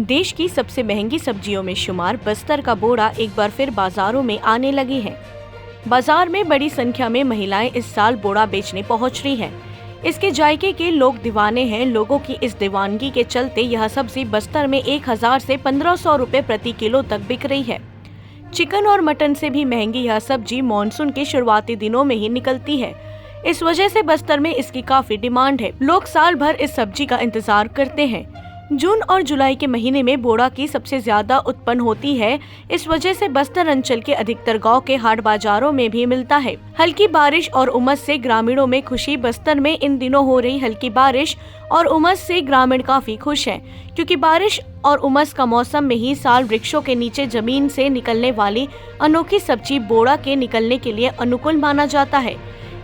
देश की सबसे महंगी सब्जियों में शुमार बस्तर का बोड़ा एक बार फिर बाजारों में आने लगी है। बाजार में बड़ी संख्या में महिलाएं इस साल बोड़ा बेचने पहुंच रही हैं। इसके जायके के लोग दीवाने हैं। लोगों की इस दीवानगी के चलते यह सब्जी बस्तर में 1000 से 1500 रुपए प्रति किलो तक बिक रही है। चिकन और मटन से भी महंगी यह सब्जी मॉनसून के शुरुआती दिनों में ही निकलती है। इस वजह से बस्तर में इसकी काफी डिमांड है। लोग साल भर इस सब्जी का इंतजार करते हैं। जून और जुलाई के महीने में बोड़ा की सबसे ज्यादा उत्पन्न होती है। इस वजह से बस्तर अंचल के अधिकतर गांव के हाट बाजारों में भी मिलता है। हल्की बारिश और उमस से ग्रामीणों में खुशी। बस्तर में इन दिनों हो रही हल्की बारिश और उमस से ग्रामीण काफी खुश हैं, क्योंकि बारिश और उमस का मौसम में ही साल वृक्षों के नीचे जमीन से निकलने वाली अनोखी सब्जी बोड़ा के निकलने के लिए अनुकूल माना जाता है।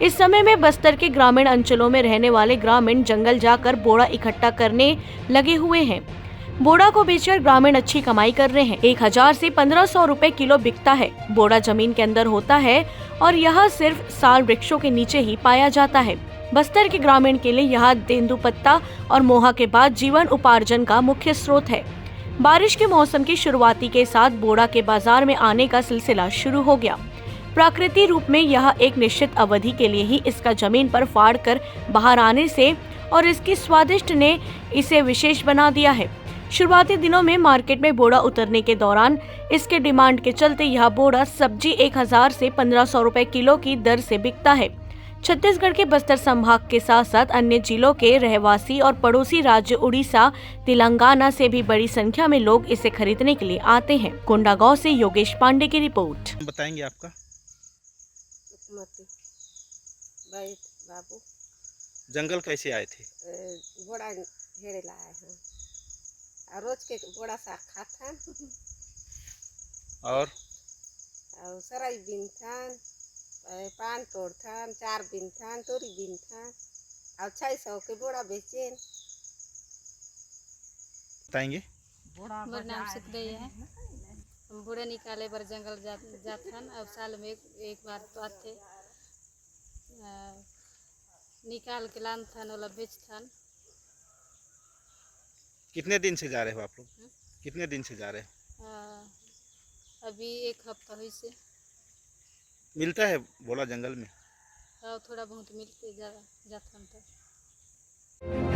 इस समय में बस्तर के ग्रामीण अंचलों में रहने वाले ग्रामीण जंगल जाकर बोड़ा इकट्ठा करने लगे हुए हैं। बोड़ा को बेचकर ग्रामीण अच्छी कमाई कर रहे हैं। 1000 से 1500 रुपए किलो बिकता है। बोड़ा जमीन के अंदर होता है और यह सिर्फ साल वृक्षों के नीचे ही पाया जाता है। बस्तर के ग्रामीण के लिए यह तेंदुपत्ता और मोहा के बाद जीवन उपार्जन का मुख्य स्रोत है। बारिश के मौसम की शुरुआती के साथ बोड़ा के बाजार में आने का सिलसिला शुरू हो गया। प्राकृतिक रूप में यह एक निश्चित अवधि के लिए ही इसका जमीन पर फाड़ कर बाहर आने से और इसकी स्वादिष्ट ने इसे विशेष बना दिया है। शुरुआती दिनों में मार्केट में बोड़ा उतरने के दौरान इसके डिमांड के चलते यह बोड़ा सब्जी 1000 से 1500 रुपए किलो की दर से बिकता है। छत्तीसगढ़ के बस्तर संभाग के साथ साथ अन्य जिलों के रहवासी और पड़ोसी राज्य उड़ीसा, तेलंगाना से भी बड़ी संख्या में लोग इसे खरीदने के लिए आते हैं। कोंडागांव से योगेश पांडे की रिपोर्ट। बताएंगे आपका बाबू जंगल कैसे आए थे? बोड़ा हेड़े लाए हैं। रोज के बोड़ा साग खाथन और सराई बिनथन, पान तोड़थन, चार बिनथन, तोरी बिनथन और 600 के बोड़ा बेचेन। बताएंगे। मोर नाम सुखदेव है। हम बूढ़े निकाले बर जंगल जाथन। अब साल में एक बार तो आते निकाल के लानथन वाला बेचथन। कितने दिन से जा रहे हो आप लोग? कितने दिन से जा रहे हैं? अभी एक हफ्ता हुई से। मिलता है बोला जंगल में? थोड़ा बहुत मिलते जाथन तो।